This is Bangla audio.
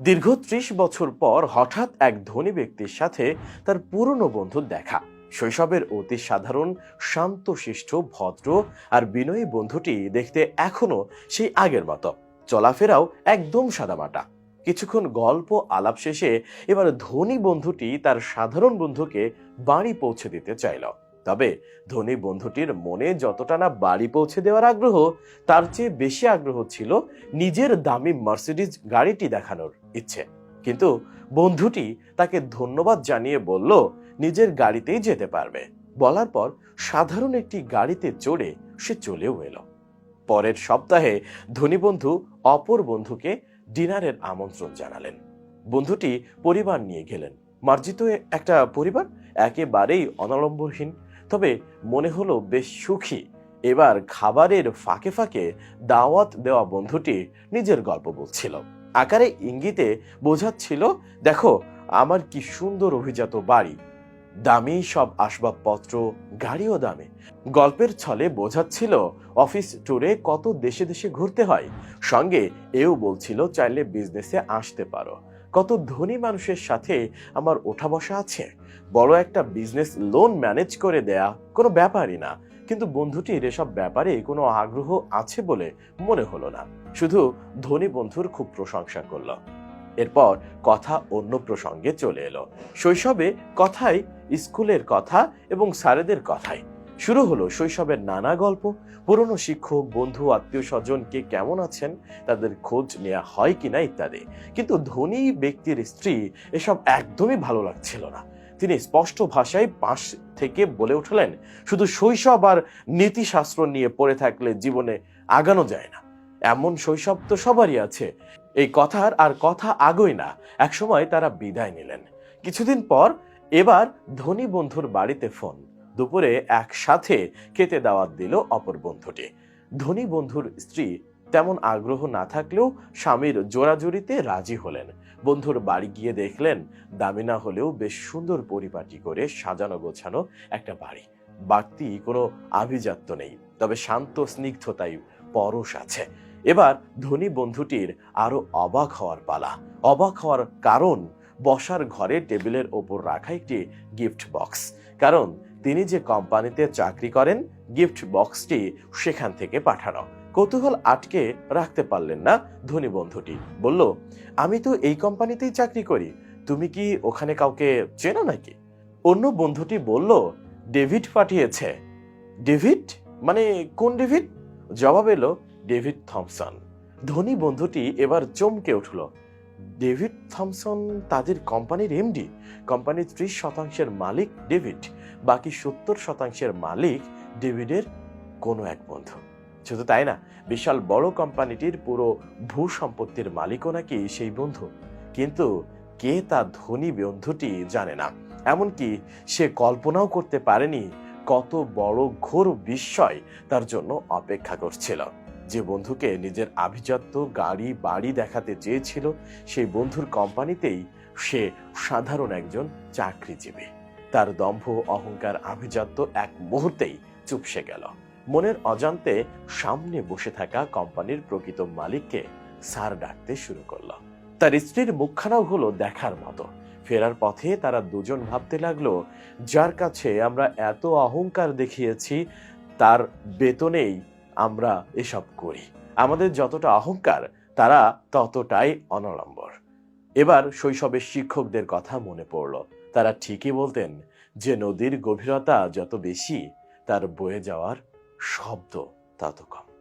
দীর্ঘ ৩০ বছর পর হঠাৎ এক ধনী ব্যক্তির সাথে তার পুরনো বন্ধুর দেখা। শৈশবের অতি সাধারণ, শান্তশিষ্ট, ভদ্র আর বিনয়ী বন্ধুটি দেখতে এখনো সেই আগের মতো। চলাফেরাও একদম সাদামাটা। কিছুক্ষণ গল্প আলাপ শেষে এবার ধনী বন্ধুটি তার সাধারণ বন্ধুকে বাড়ি পৌঁছে দিতে চাইল। তবে ধনী বন্ধুটির মনে যতটা না বাড়ি পৌঁছে দেওয়ার আগ্রহ, তার চেয়ে বেশি আগ্রহ ছিল নিজের দামি মার্সিডিজ গাড়িটি দেখানোর ইচ্ছে। কিন্তু বন্ধুটি তাকে ধন্যবাদ জানিয়ে বলল নিজের গাড়িতেই যেতে পারবে। বলার পর সাধারণ একটি গাড়িতে চড়ে সে চলেও এলো। পরের সপ্তাহে ধনী বন্ধু অপর বন্ধুকে ডিনারের আমন্ত্রণ জানালেন। বন্ধুটি পরিবার নিয়ে গেলেন। মার্জিত একটা পরিবার, একেবারেই অনাড়ম্বরহীন, তবে মনে হলো বেশ সুখী। এবার খাবারের ফাঁকে ফাঁকে দাওয়াত দেওয়া বন্ধুটি নিজের গল্প বলছিল। আকারে ইঙ্গিতে বোঝাচ্ছিল, দেখো আমার কি সুন্দর অভিজাত বাড়ি, দামি সব আসবাবপত্র, গাড়িও দামি। গল্পের ছলে বোঝাচ্ছিল অফিস ট্যুরে কত দেশে দেশে ঘুরতে হয়। সঙ্গে এও বলছিল চাইলে বিজনেসে আসতে পারো, কত ধনী মানুষের সাথে আমার ওঠা বসা আছে, বড় একটা বিজনেস লোন ম্যানেজ করে দেয়া কোনো ব্যাপারই না। কিন্তু বন্ধুটির এসব ব্যাপারে কোনো আগ্রহ আছে বলে মনে হলো না, শুধু ধনী বন্ধুর খুব প্রশংসা করলো। এরপর কথা অন্য প্রসঙ্গে চলে এলো। শৈশবে কথাই স্কুলের কথা এবং স্যারেদের কথাই শুরু হলো শৈশবের নানা গল্প। পুরনো শিক্ষক, বন্ধু, আত্মীয় স্বজন কে কেমন আছেন, তাদের খোঁজ নেওয়া হয় কিনা ইত্যাদি। কিন্তু ধনী ব্যক্তির স্ত্রী এসব একদমই ভালো লাগছিল না। তিনি স্পষ্ট ভাষায় পাশ থেকে বলে উঠলেন, শুধু শৈশব আর নীতিশাস্ত্র নিয়ে পড়ে থাকলে জীবনে আগানো যায় না। এমন শৈশব তো সবারই আছে। এই কথার আর কথা আgoয় না। একসময় তারা বিদায় নিলেন। কিছুদিন পর এবার ধনী বন্ধুর বাড়িতে ফোন। দুপুরে একসাথে খেতে দাওয়াত দিল অপর বন্ধুটি। ধনী বন্ধুর স্ত্রী তেমন আগ্রহ না থাকলেও স্বামীর জোরাজুরিতে রাজি হলেন। বন্ধুর বাড়ি গিয়ে দেখলেন দামি না হলেও বেশ সুন্দর পরিপাটি করে সাজানো গোছানো একটা বাড়ি। বাড়তি কোনো আভিজাত্য নেই, তবে শান্ত স্নিগ্ধতায় পরশ আছে। এবার ধনী বন্ধুটির আরো অবাক হওয়ার পালা। অবাক হওয়ার কারণ, বসার ঘরে টেবিলের ওপর রাখা একটি গিফট বক্স। কারণ তিনি যে কোম্পানিতে চাকরি করেন, গিফট বক্সটি সেখান থেকে পাঠানো। কৌতূহল আটকে রাখতে পারলেন না ধনী বন্ধুটি। বলল, আমি তো এই কোম্পানিতেই চাকরি করি, তুমি কি ওখানে কাউকে চেনো নাকি? অন্য বন্ধুটি বলল, ডেভিড পাঠিয়েছে। ডেভিড? মানে কোন ডেভিড? জবাব এলো, ডেভিড থমসন। ধনী বন্ধুটি এবার চমকে উঠল। ডেভিড থমসন তাদের কোম্পানির এমডি, কোম্পানির 30% মালিক ডেভিড, বাকি 70% মালিক ডেভিডের কোনো এক বন্ধু। শুধু তাই না, বিশাল বড় কোম্পানিটির পুরো ভূ সম্পত্তির মালিকও নাকি সেই বন্ধু। কিন্তু কে তা ধনী বন্ধুটি জানে না। এমনকি সে কল্পনাও করতে পারেনি কত বড় ঘোর বিস্ময় তার জন্য অপেক্ষা করছিল। যে বন্ধুকে নিজের আভিজাত্য, গাড়ি, বাড়ি দেখাতে চেয়েছিল, সেই বন্ধুর কোম্পানিতেই সে সাধারণ একজন চাকরিজীবী। তার দম্ভ, অহংকার, আভিজাত্য এক মুহূর্তেই চুপসে গেল। মনের অজান্তে সামনে বসে থাকা কোম্পানির প্রকৃত মালিককে স্যার ডাকতে শুরু করলো। তার স্ত্রীর মুখখানাও হলো দেখার মতো। ফেরার পথে তারা দুজন ভাবতে লাগলো, যার কাছে আমরা এত অহংকার দেখিয়েছি, তার বেতনেই আমরা এসব করি। আমাদের যতটা অহংকার, তারা ততটাই অনড়ম্বর। এবার শৈশবের শিক্ষকদের কথা মনে পড়ল। তারা ঠিকই বলতেন যে নদীর গভীরতা যত বেশি, তার বয়ে যাওয়ার শব্দ তত কম।